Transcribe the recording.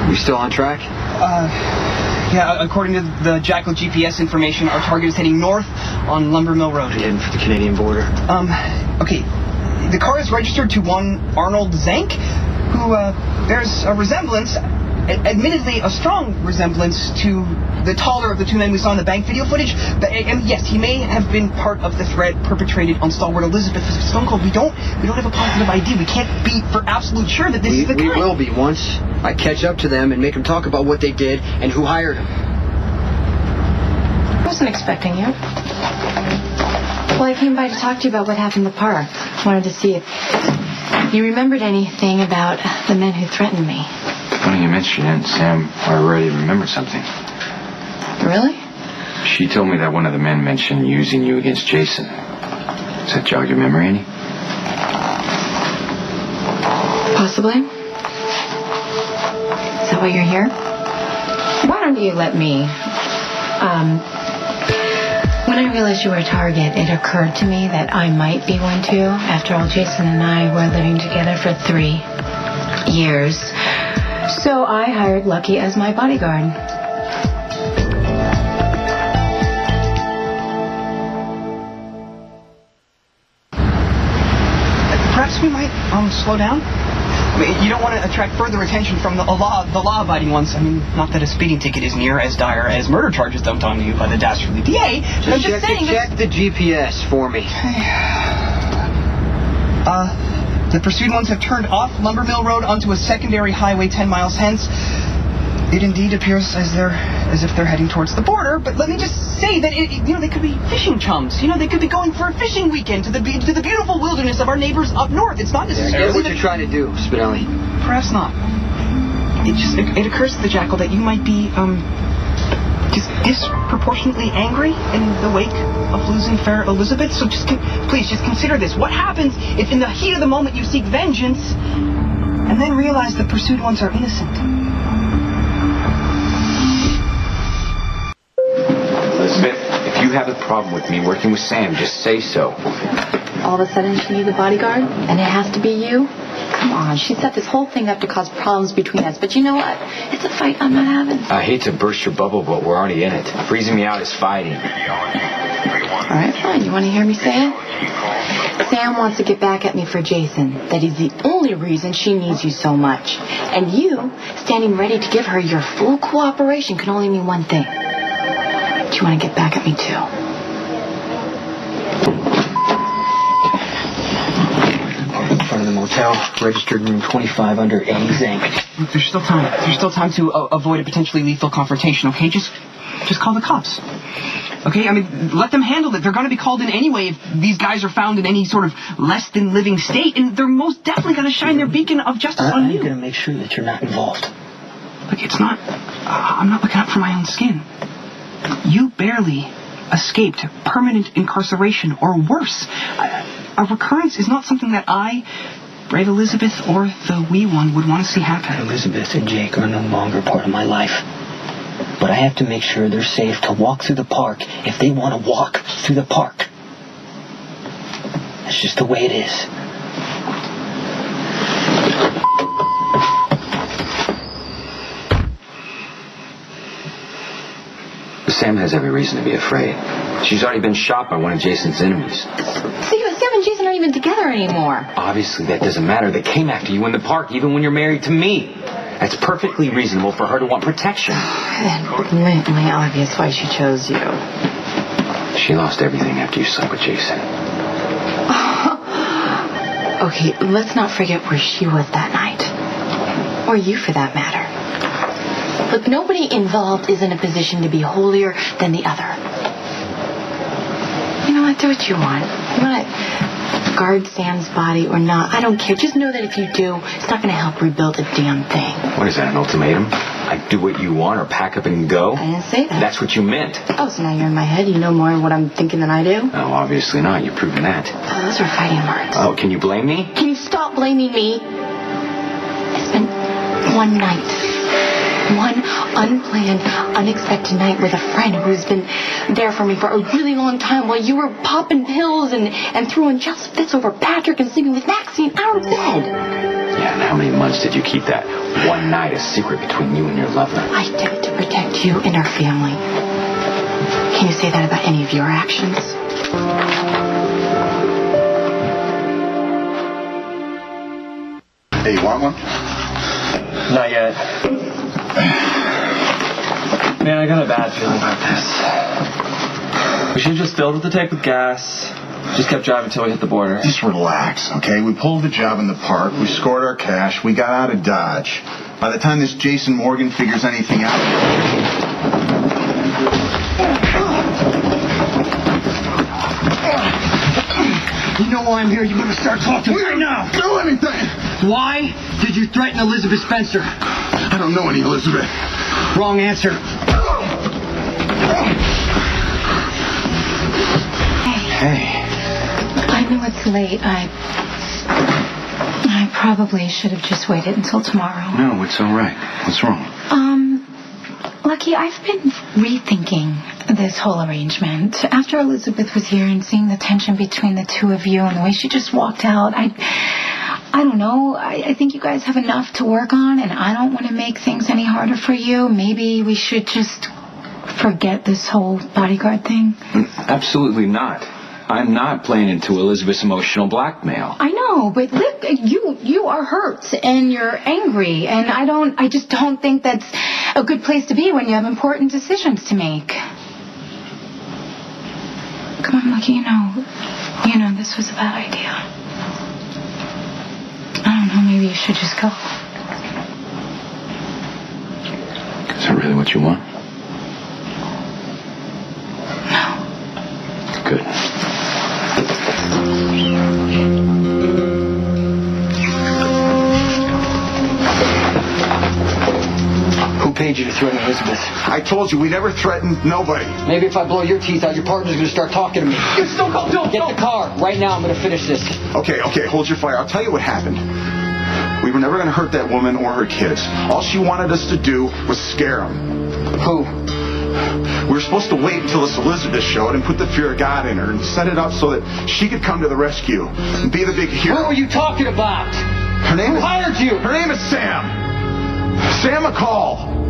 You still on track? Yeah, according to the Jackal GPS information, our target is heading north on Lumber Mill Road. Heading for the Canadian border. Okay. The car is registered to one Arnold Zank, who bears a resemblance, admittedly a strong resemblance, to the taller of the two men we saw in the bank video footage. But yes, he may have been part of the threat perpetrated on stalwart Elizabeth. Stone Cold, we don't have a positive ID. We can't be for absolute sure that this is the guy. We will be once I catch up to them and make them talk about what they did and who hired them. I wasn't expecting you. Well, I came by to talk to you about what happened in the park. Wanted to see if you remembered anything about the men who threatened me. Funny you mentioned it. Sam already remembered something. Really? She told me that one of the men mentioned using you against Jason. Does that jog your memory any? Possibly. Is that why you're here? Why don't you let me... When I realized you were a target, it occurred to me that I might be one too. After all, Jason and I were living together for 3 years. So I hired Lucky as my bodyguard. Perhaps we might slow down? I mean, you don't want to attract further attention from the law-abiding ones. I mean, not that a speeding ticket is near as dire as murder charges dumped on you by the dastardly DA. I'm just saying. Check the GPS for me. The pursued ones have turned off Lumber Mill Road onto a secondary highway 10 miles hence. It indeed appears as if they're heading towards the border, but let me just say that they could be fishing chums. They could be going for a fishing weekend to the beautiful wilderness of our neighbors up north. It's not necessarily. Here's what you're trying to do, Spinelli. Perhaps not. It occurs to the Jackal that you might be just disproportionately angry in the wake of losing fair Elizabeth. So please consider this. What happens if in the heat of the moment you seek vengeance and then realize the pursued ones are innocent? Elizabeth, if you have a problem with me working with Sam, just say so. All of a sudden she needs a bodyguard, and it has to be you? Come on, she set this whole thing up to cause problems between us, but you know what? It's a fight I'm not having. I hate to burst your bubble, but we're already in it. Freezing me out is fighting. All right, fine. You want to hear me say it? Sam wants to get back at me for Jason. That is the only reason she needs you so much. And you, standing ready to give her your full cooperation, can only mean one thing. Do you want to get back at me, too? In front of the motel, registered room 25 under A Zank. Look, there's still time. There's still time to avoid a potentially lethal confrontation, okay? Just call the cops. Okay? I mean, let them handle it. They're going to be called in anyway if these guys are found in any sort of less-than-living state, and they're most definitely going to shine their beacon of justice on you. I'm going to make sure that you're not involved. Look, it's not... I'm not looking out for my own skin. You barely escaped permanent incarceration, or worse. A recurrence is not something that I, Brave Elizabeth, or the wee one would want to see happen. Elizabeth and Jake are no longer part of my life. But I have to make sure they're safe to walk through the park if they want to walk through the park. That's just the way it is. Sam has every reason to be afraid. She's already been shot by one of Jason's enemies. Sam and Jason aren't even together anymore. Obviously, that doesn't matter. They came after you in the park, even when you're married to me. That's perfectly reasonable for her to want protection. And blatantly obvious why she chose you. She lost everything after you slept with Jason. Okay, let's not forget where she was that night. Or you, for that matter. Look, nobody involved is in a position to be holier than the other. You know what? Do what you want. You want to guard Sam's body or not? I don't care. Just know that if you do, it's not going to help rebuild a damn thing. What is that, an ultimatum? Like, do what you want or pack up and go? I didn't say that. That's what you meant. Oh, so now you're in my head? You know more of what I'm thinking than I do? No, obviously not. You've proven that. Oh, those are fighting words. Oh, can you blame me? Can you stop blaming me? I spent one night. One unplanned, unexpected night with a friend who's been there for me for a really long time while you were popping pills and throwing just fits over Patrick and sleeping with Maxine out of bed. And how many months did you keep that one night a secret between you and your lover? I did it to protect you and our family. Can you say that about any of your actions? Hey, you want one? Not yet. Man, I got a bad feeling about this. We should have just filled up the tank with gas. Just kept driving until we hit the border. Just relax, okay? We pulled the job in the park. We scored our cash. We got out of Dodge. By the time this Jason Morgan figures anything out... You know why I'm here. You better start talking right now. Do anything! Why did you threaten Elizabeth Spencer? I don't know any Elizabeth. Wrong answer. Hey. I know it's late. I probably should have just waited until tomorrow. No, it's all right. What's wrong? Lucky, I've been rethinking this whole arrangement. After Elizabeth was here and seeing the tension between the two of you and the way she just walked out, I don't know. I think you guys have enough to work on, and I don't want to make things any harder for you. Maybe we should just forget this whole bodyguard thing. Absolutely not. I'm not playing into Elizabeth's emotional blackmail. I know, but look, you are hurt and you're angry, and I just don't think that's a good place to be when you have important decisions to make. Come on, Lucky, you know this was a bad idea. I don't know, maybe you should just go. Is that really what you want? No. Good. Who paid you to threaten Elizabeth? I told you, we never threatened nobody. Maybe if I blow your teeth out, your partner's going to start talking to me. You still go. Don't. Get the car. Right now, I'm going to finish this. Okay, hold your fire. I'll tell you what happened. We were never going to hurt that woman or her kids. All she wanted us to do was scare them. Who? We were supposed to wait until this Elizabeth showed and put the fear of God in her and set it up so that she could come to the rescue and be the big hero. Who are you talking about? Her name is... Who hired you? Her name is Sam. Sam McCall.